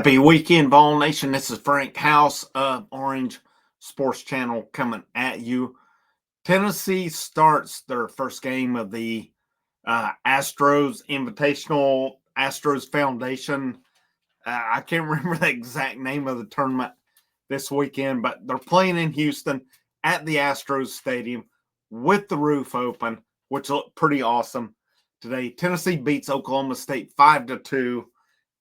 Happy weekend, Vol Nation. This is Frank House of Orange Sports Channel coming at you. Tennessee starts their first game of the Astros Invitational, Astros Foundation. I can't remember the exact name of the tournament this weekend, but they're playing in Houston at the Astros Stadium with the roof open, which looked pretty awesome today. Tennessee beats Oklahoma State 5-2.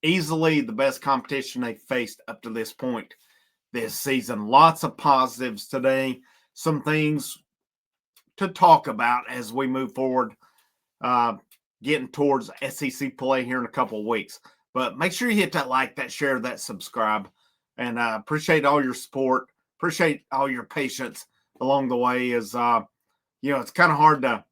Easily the best competition they've faced up to this point this season. Lots of positives today. Some things to talk about as we move forward, getting towards SEC play here in a couple of weeks. But make sure you hit that like, that share, that subscribe. And appreciate all your support. Appreciate all your patience along the way. It's kind of hard to,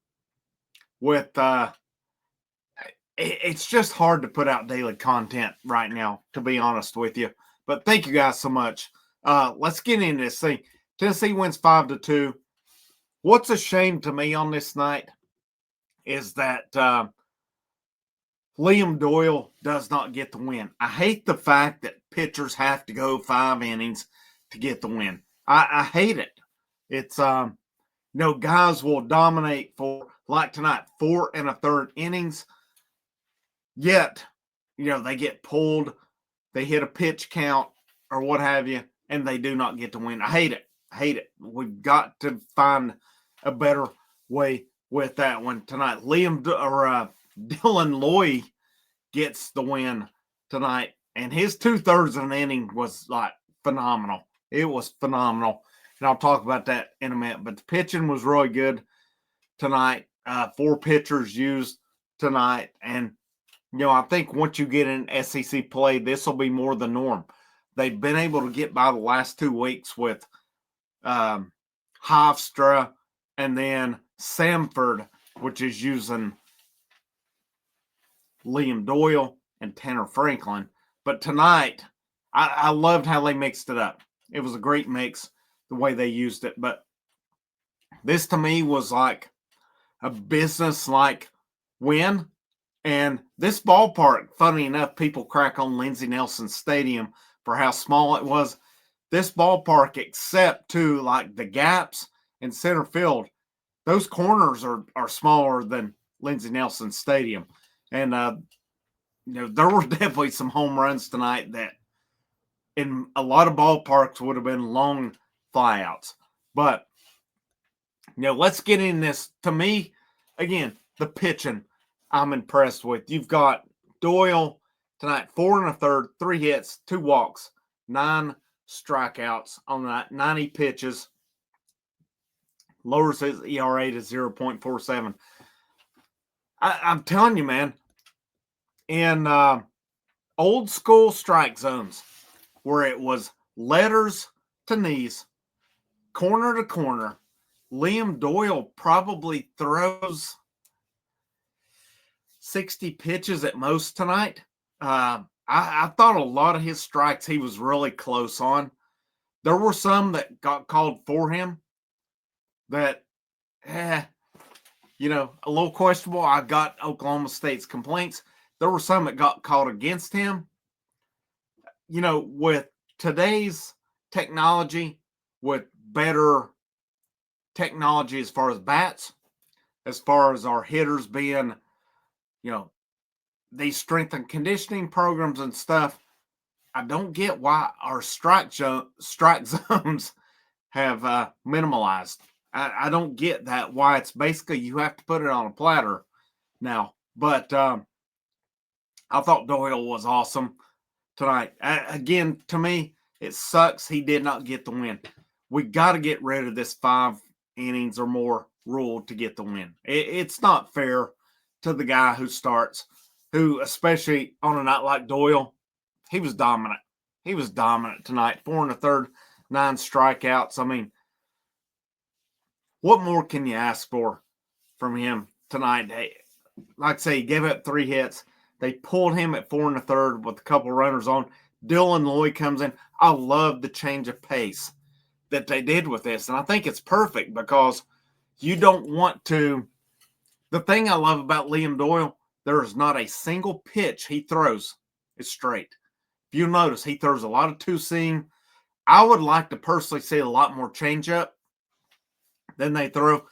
it's just hard to put out daily content right now, to be honest with you. But thank you guys so much. Let's get into this thing. Tennessee wins 5-2. What's a shame to me on this night is that Liam Doyle does not get the win. I hate the fact that pitchers have to go 5 innings to get the win. I hate it. It's, guys will dominate for, like tonight, 4 1/3 innings. Yet, they get pulled, they hit a pitch count or what have you, and they do not get to win. I hate it. We've got to find a better way with that one tonight. Dylan Loy gets the win tonight, and his 2/3 of an inning was like phenomenal. It was phenomenal, and I'll talk about that in a minute. But the pitching was really good tonight. 4 pitchers used tonight, and I think once you get in SEC play, this will be more the norm. They've been able to get by the last 2 weeks with Hofstra and then Samford, which is using Liam Doyle and Tanner Franklin. But tonight, I loved how they mixed it up. It was a great mix, the way they used it. But this, to me, was like a business-like win. And this ballpark, funny enough, people crack on Lindsey Nelson Stadium for how small it was. This ballpark, except to like the gaps in center field, those corners are smaller than Lindsey Nelson Stadium. And, there were definitely some home runs tonight that in a lot of ballparks would have been long flyouts. But, let's get in this. To me, again, the pitching I'm impressed with. You've got Doyle tonight, 4 1/3, 3 hits, 2 walks, 9 strikeouts on that, 90 pitches. Lowers his ERA to 0.47. I'm telling you, man, in old school strike zones where it was letters to knees, corner to corner, Liam Doyle probably throws 60 pitches at most tonight. I thought a lot of his strikes he was really close on. There were some that got called for him that, a little questionable. I got Oklahoma State's complaints. There were some that got called against him. With today's technology, with better technology as far as bats, as far as our hitters being these strength and conditioning programs and stuff, I don't get why our strike zones have minimalized. I don't get that, why it's basically you have to put it on a platter now. But I thought Doyle was awesome tonight. Again, to me, it sucks he did not get the win. We got to get rid of this 5 innings or more rule to get the win. It's not fair to the guy who starts, who, especially on a night like Doyle, he was dominant. He was dominant tonight. 4 1/3, 9 strikeouts. I mean, what more can you ask for from him tonight? Like I say, he gave up 3 hits. They pulled him at 4 1/3 with a couple runners on. Dylan Loy comes in. I love the change of pace that they did with this. And I think it's perfect because you don't want to. The thing I love about Liam Doyle, there is not a single pitch he throws is straight. If you notice, he throws a lot of two-seam. I would like to personally see a lot more changeup than they throw.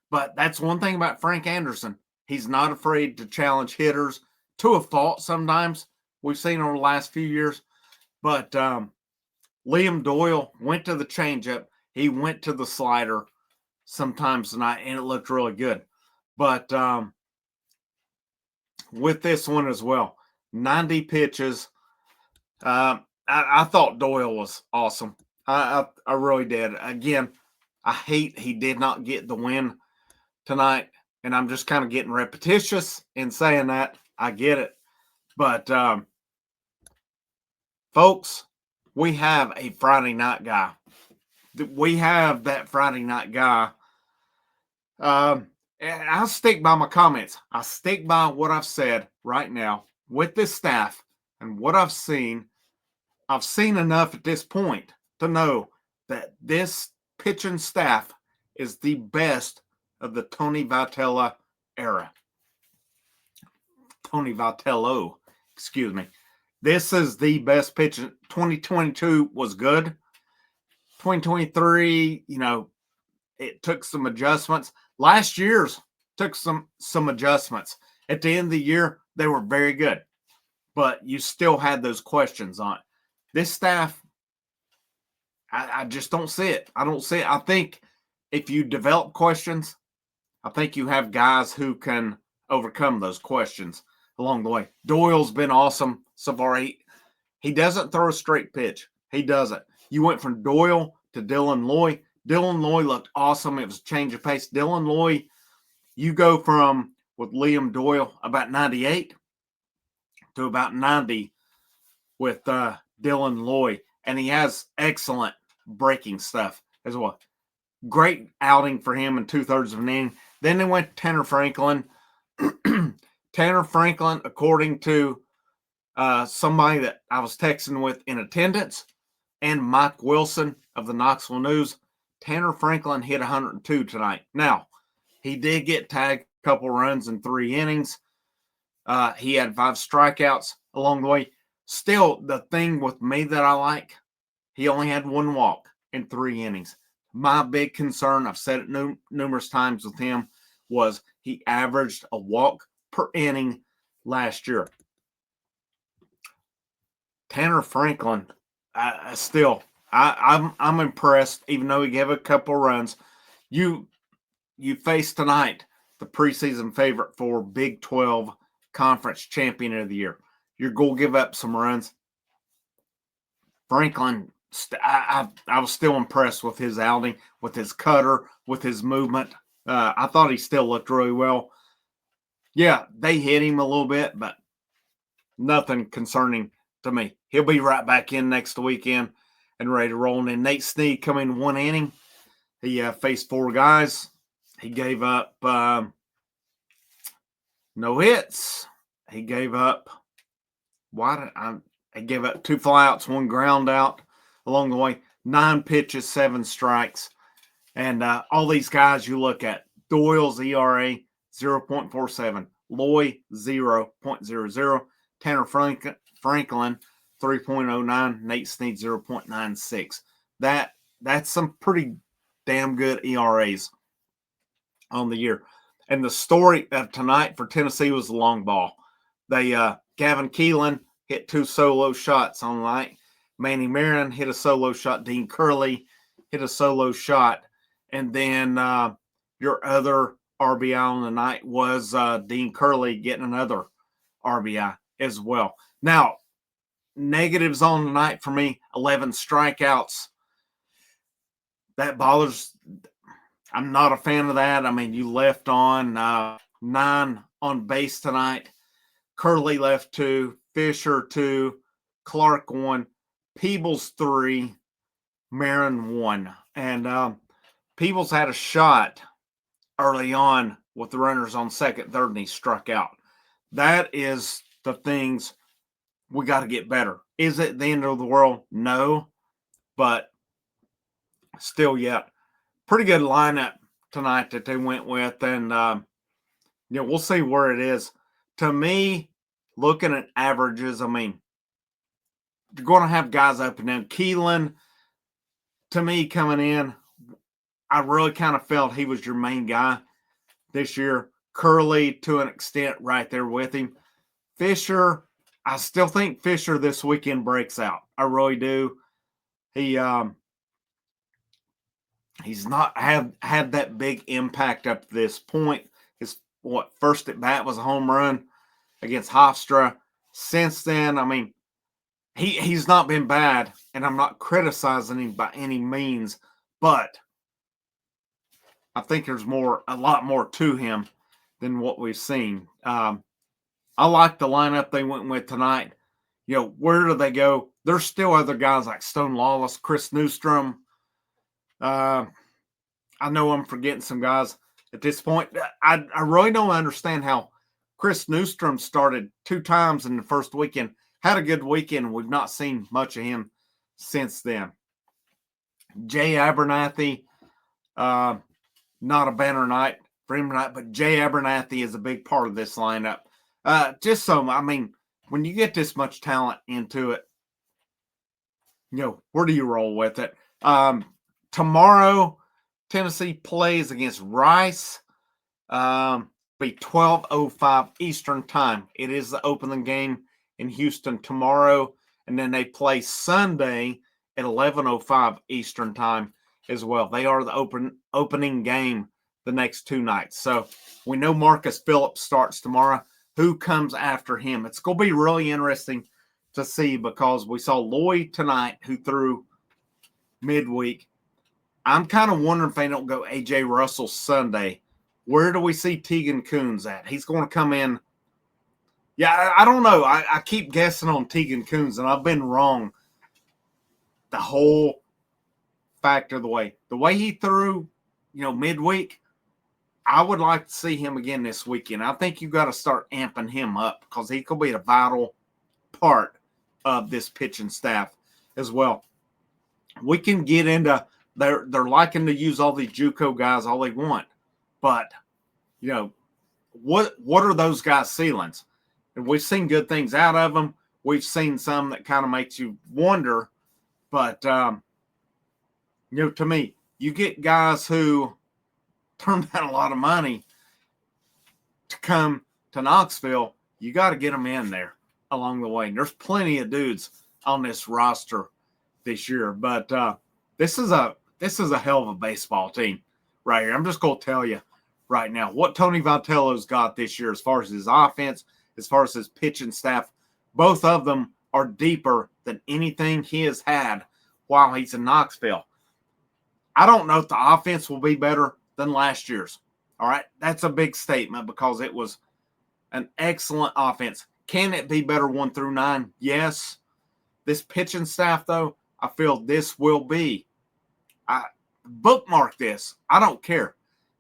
But that's one thing about Frank Anderson. He's not afraid to challenge hitters to a fault sometimes. We've seen over the last few years. But Liam Doyle went to the changeup. He went to the slider sometimes tonight, and it looked really good. But with this one as well, 90 pitches. I thought Doyle was awesome. I really did. Again, I hate he did not get the win tonight, and I'm just kind of getting repetitious in saying that. I get it. But, folks, we have a Friday night guy. We have that Friday night guy. And I'll stick by my comments. I stick by what I've said right now with this staff and what I've seen. I've seen enough at this point to know that this pitching staff is the best of the Tony Vitello era. Tony Vitello, excuse me. This is the best pitching. 2022 was good. 2023, it took some adjustments. Last year's took some adjustments. At the end of the year, they were very good. But you still had those questions on it. This staff, I just don't see it. I don't see it. I think if you develop questions, I think you have guys who can overcome those questions along the way. Doyle's been awesome so far. He doesn't throw a straight pitch. He doesn't. You went from Doyle to Dylan Loy. Dylan Loy looked awesome. It was a change of pace. Dylan Loy, you go from, with Liam Doyle, about 98 to about 90 with Dylan Loy. And he has excellent breaking stuff as well. Great outing for him in 2/3 of an inning. Then they went to Tanner Franklin. Tanner Franklin, according to somebody that I was texting with in attendance, and Mike Wilson of the Knoxville News, Tanner Franklin hit 102 tonight. Now, he did get tagged a couple runs in 3 innings. He had 5 strikeouts along the way. Still, the thing with me that I like, he only had 1 walk in 3 innings. My big concern, I've said it numerous times with him, was he averaged a walk per inning last year. Tanner Franklin, I'm impressed, even though he gave a couple runs. You face tonight the preseason favorite for Big 12 Conference Champion of the Year. You're going to give up some runs. Franklin, I was still impressed with his outing, with his cutter, with his movement. I thought he still looked really well. Yeah, they hit him a little bit, but nothing concerning to me. He'll be right back in next weekend and ready to roll. And then Nate Snead come in 1 inning. He faced 4 guys. He gave up no hits. He gave up he gave up 2 flyouts, 1 ground out along the way. 9 pitches, 7 strikes. And all these guys you look at, Doyle's ERA 0.47, Loy 0.00, Tanner Franklin 3.09, Nate Snead 0.96. That's some pretty damn good ERAs on the year. And the story of tonight for Tennessee was the long ball. Gavin Keelan hit 2 solo shots on the night. Manny Marin hit a solo shot. Dean Curley hit a solo shot. And then your other RBI on the night was Dean Curley getting another RBI as well. Now, negatives on the night for me, 11 strikeouts. That bothers. I'm not a fan of that. I mean, you left on 9 on base tonight. Curley left 2, Fisher 2, Clark 1, Peebles 3, Marin 1. And Peebles had a shot early on with the runners on second, third, and he struck out. That is the things we got to get better. Is it the end of the world? No. But still, yeah, pretty good lineup tonight that they went with. And, we'll see where it is. To me, looking at averages, I mean, you're going to have guys up and down. Keelan, to me, coming in, I really kind of felt he was your main guy this year. Curley, to an extent, right there with him. Fisher, I still think Fisher this weekend breaks out. I really do. He's not had that big impact up to this point. His first at bat was a home run against Hofstra. Since then, I mean, he's not been bad, and I'm not criticizing him by any means, but I think there's a lot more to him than what we've seen. I like the lineup they went with tonight. You know, where do they go? There's still other guys like Stone Lawless, Chris Newstrom. I know I'm forgetting some guys at this point. I really don't understand how Chris Newstrom started 2 times in the first weekend. Had a good weekend. We've not seen much of him since then. Jay Abernathy, not a banner night for him tonight, but Jay Abernathy is a big part of this lineup. I mean, when you get this much talent into it, you know, where do you roll with it? Tomorrow, Tennessee plays against Rice. Be 12:05 Eastern time. It is the opening game in Houston tomorrow, and then they play Sunday at 11:05 Eastern time as well. They are the opening game the next 2 nights. So we know Marcus Phillips starts tomorrow. Who comes after him? It's going to be really interesting to see because we saw Lloyd tonight who threw midweek. I'm kind of wondering if they don't go A.J. Russell Sunday. Where do we see Tegan Coons at? He's going to come in. Yeah, I don't know. I keep guessing on Tegan Coons, and I've been wrong the whole factor of the way. The way he threw, you know, midweek, I would like to see him again this weekend. I think you got to start amping him up because he could be a vital part of this pitching staff as well. We can get into they're liking to use all these JUCO guys all they want, but you know what are those guys' ceilings? And we've seen good things out of them. We've seen some that kind of makes you wonder, but you know, to me, you get guys who turn down a lot of money to come to Knoxville, you got to get them in there along the way. And there's plenty of dudes on this roster this year, but this is a hell of a baseball team right here. I'm just going to tell you right now what Tony Vitello's got this year as far as his offense, as far as his pitching staff. Both of them are deeper than anything he has had while he's in Knoxville. I don't know if the offense will be better than last year's. All right. That's a big statement because it was an excellent offense. Can it be better 1 through 9? Yes. This pitching staff, though, I feel this will be. I bookmark this. I don't care.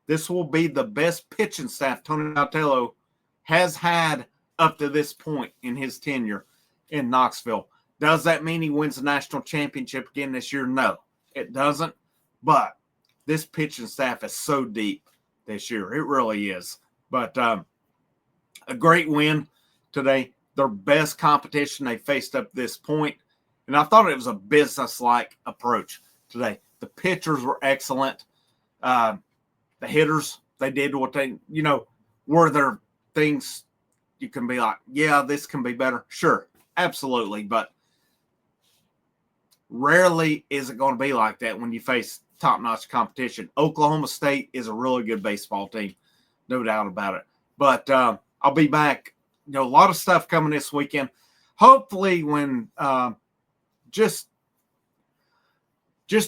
This will be the best pitching staff Tony Vitello has had up to this point in his tenure in Knoxville. Does that mean he wins the national championship again this year? No, it doesn't. But this pitching staff is so deep this year. It really is. But a great win today. Their best competition they faced up to this point. And I thought it was a business-like approach today. The pitchers were excellent. The hitters, they did what they, you know, were there things you can be like, yeah, this can be better? Sure, absolutely. But rarely is it going to be like that when you face top-notch competition. Oklahoma State is a really good baseball team, no doubt about it. But I'll be back. You know, a lot of stuff coming this weekend. Hopefully when just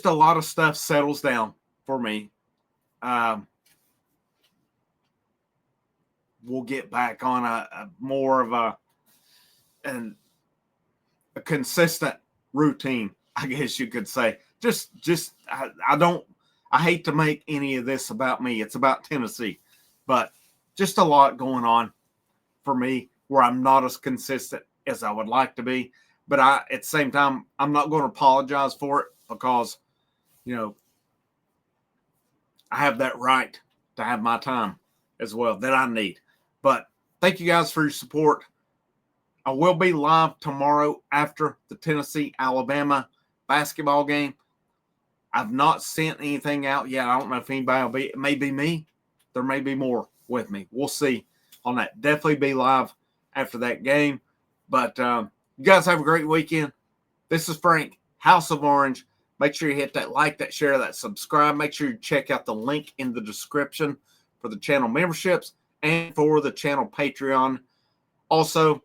a lot of stuff settles down for me, we'll get back on a more of a consistent routine, I guess you could say. I hate to make any of this about me. It's about Tennessee, but just a lot going on for me where I'm not as consistent as I would like to be. But at the same time, I'm not going to apologize for it because, you know, I have that right to have my time as well that I need. But thank you guys for your support. I will be live tomorrow after the Tennessee-Alabama basketball game. I've not sent anything out yet. I don't know if anybody will be. It may be me. There may be more with me. We'll see on that. Definitely be live after that game. But you guys have a great weekend. This is Frank, House of Orange. Make sure you hit that like, that share, that subscribe. Make sure you check out the link in the description for the channel memberships and for the channel Patreon. Also,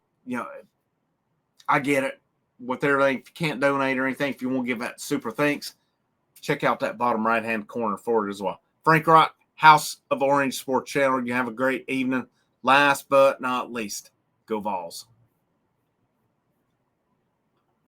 I get it with everything. If you can't donate or anything, if you want to give that super thanks, check out that bottom right-hand corner for it as well. Frank Rock, House of Orange Sports Channel. You have a great evening. Last but not least, go Vols.